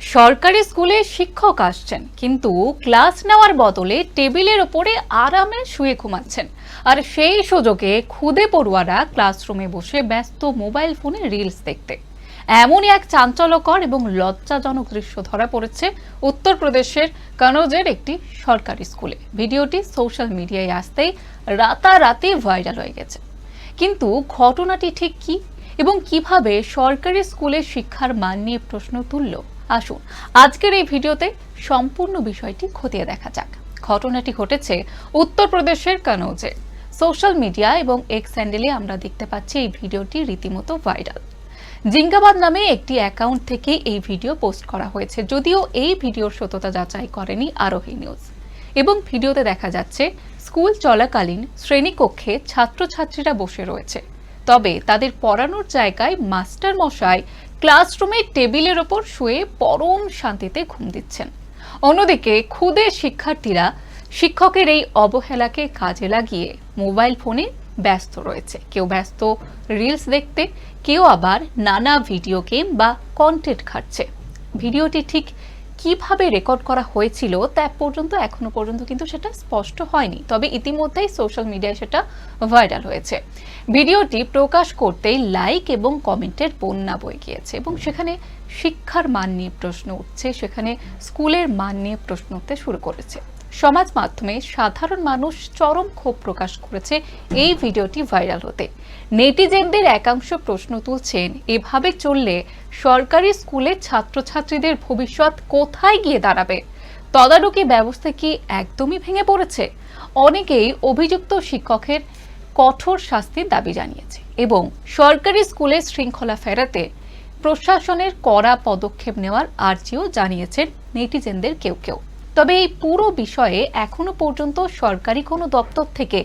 সরকারি স্কুলে শিক্ষক আসছেন, কিন্তু ক্লাস নেওয়ার বদলে টেবিলের ওপরে আরামে শুয়ে ঘুমাচ্ছেন। আর সেই সুযোগে খুদে পড়ুয়ারা ক্লাসরুমে বসে ব্যস্ত মোবাইল ফোনে রিলস দেখতে। এমনই এক চাঞ্চল্যকর এবং লজ্জাজনক দৃশ্য ধরা পড়েছে উত্তরপ্রদেশের কনৌজের একটি সরকারি স্কুলে। ভিডিওটি সোশ্যাল মিডিয়ায় আসতেই রাতারাতি ভাইরাল হয়ে গেছে। কিন্তু ঘটনাটি ঠিক কি এবং কিভাবে সরকারি স্কুলের শিক্ষার মান নিয়ে প্রশ্ন তুলল, আসুন আজকের এই ভিডিওতে সম্পূর্ণ বিষয়টি খতিয়ে দেখা যাক। ঘটনাটি ঘটেছে উত্তরপ্রদেশের কনৌজে। সোশ্যাল মিডিয়া এবং এক্স হ্যান্ডেলে আমরা দেখতে পাচ্ছি এই ভিডিওটি রীতিমতো ভাইরাল। জিঙ্গাবাদ নামে একটি অ্যাকাউন্ট থেকে এই ভিডিও পোস্ট করা হয়েছে, যদিও এই ভিডিওর সত্যতা যাচাই করেনি আরোহী নিউজ। এবং ভিডিওতে দেখা যাচ্ছে স্কুল চলাকালীন শ্রেণীকক্ষে ছাত্রছাত্রীরা বসে রয়েছে, তবে তাদের পড়ানোর জায়গায় মাস্টার মশাই ক্লাসরুমে টেবিলের ওপর শুয়ে পরম শান্তিতে ঘুম দিচ্ছেন। অন্যদিকে ক্ষুদে শিক্ষার্থীরা শিক্ষকের এই অবহেলাকে কাজে লাগিয়ে মোবাইল ফোনে ব্যস্ত রয়েছে। কেউ ব্যস্ত রিলস দেখতে, কেউ আবার নানা ভিডিও গেম বা কন্টেন্ট ঘাঁটছে। ভিডিওটি ঠিক কিভাবে রেকর্ড করা হয়েছিল তা এখনো পর্যন্ত কিন্তু সেটা স্পষ্ট হয়নি, তবে ইতিমধ্যেই সোশ্যাল মিডিয়ায় সেটা ভাইরাল হয়েছে। ভিডিওটি প্রকাশ করতেই লাইক এবং কমেন্টের বন্যা বয়ে গিয়েছে এবং সেখানে শিক্ষার মান নিয়ে প্রশ্ন উঠছে, সেখানে স্কুলের মান নিয়ে প্রশ্ন উঠতে শুরু করেছে। সমাজ মাধ্যমে সাধারণ মানুষ চরম ক্ষোভ প্রকাশ করেছে এই ভিডিওটি ভাইরাল হতে। নেটিজেনদের একাংশ প্রশ্ন তুলছেন, এভাবে চললে সরকারি স্কুলে ছাত্রছাত্রীদের ভবিষ্যৎ কোথায় গিয়ে দাঁড়াবে? তদারকি ব্যবস্থা কি একদমই ভেঙে পড়েছে? অনেকেই অভিযুক্ত শিক্ষকের কঠোর শাস্তির দাবি জানিয়েছে এবং সরকারি স্কুলে শৃঙ্খলা ফেরাতে প্রশাসনের কড়া পদক্ষেপ নেওয়ার আর্জিও জানিয়েছেন নেটিজেনদের কেউ কেউ। তবে এই পুরো বিষয়ে এখনো পর্যন্ত সরকারি কোনো দপ্তর থেকে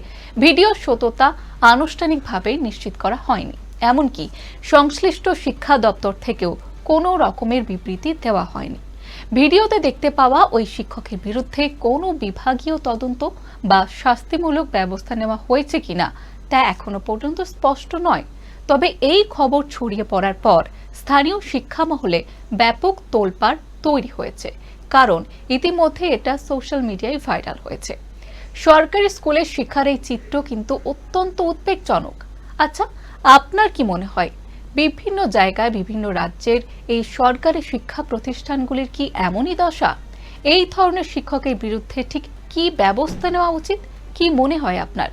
ভিডিও সত্যতা আনুষ্ঠানিকভাবে নিশ্চিত করা হয়নি। এমনকি সংশ্লিষ্ট শিক্ষা দপ্তর থেকেও কোনো রকমের বিবৃতি দেওয়া হয়নি। ভিডিওতে দেখতে পাওয়া ওই শিক্ষকের বিরুদ্ধে কোনো বিভাগীয় তদন্ত বা শাস্তিমূলক ব্যবস্থা নেওয়া হয়েছে কিনা তা এখনো পর্যন্ত স্পষ্ট নয়। তবে এই খবর ছড়িয়ে পড়ার পর স্থানীয় শিক্ষা মহলে ব্যাপক তোলপাড় তৈরি হয়েছে, কারণ ইতিমধ্যে এটা সোশ্যাল মিডিয়ায় ভাইরাল হয়েছে। সরকারি স্কুলের শিক্ষার এই চিত্র কিন্তু অত্যন্ত উদ্বেগজনক। আচ্ছা, আপনার কি মনে হয় বিভিন্ন জায়গায় বিভিন্ন রাজ্যের এই সরকারি শিক্ষা প্রতিষ্ঠানগুলির কি এমনই দশা? এই ধরনের শিক্ষকের বিরুদ্ধে ঠিক কি ব্যবস্থা নেওয়া উচিত, কি মনে হয় আপনার?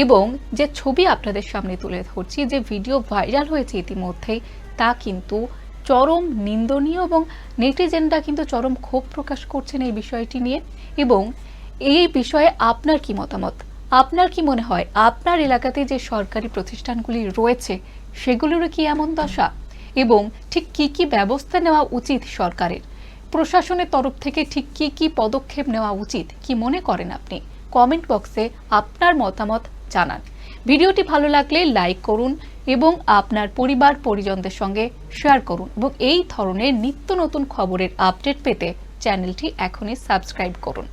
এবং যে ছবি আপনাদের সামনে তুলে ধরছি, যে ভিডিও ভাইরাল হয়েছে ইতিমধ্যেই, তা কিন্তু চরম নিন্দনীয় এবং নেটিজেনরা কিন্তু চরম ক্ষোভ প্রকাশ করছেন এই বিষয়টি নিয়ে। এবং এই বিষয়ে আপনার কি মতামত? আপনার কি মনে হয় আপনার এলাকাতে যে সরকারি প্রতিষ্ঠানগুলি রয়েছে সেগুলোরও কি এমন দশা? এবং ঠিক কি কি ব্যবস্থা নেওয়া উচিত সরকারের, প্রশাসনের তরফ থেকে ঠিক কি কি পদক্ষেপ নেওয়া উচিত, কি মনে করেন আপনি? কমেন্ট বক্সে আপনার মতামত জানান। ভিডিওটি ভালো লাগলে লাইক করুন এবং আপনার পরিবার পরিজনদের সঙ্গে শেয়ার করুন এবং এই ধরনের নিত্য নতুন খবরের আপডেট পেতে চ্যানেলটি এখনই সাবস্ক্রাইব করুন।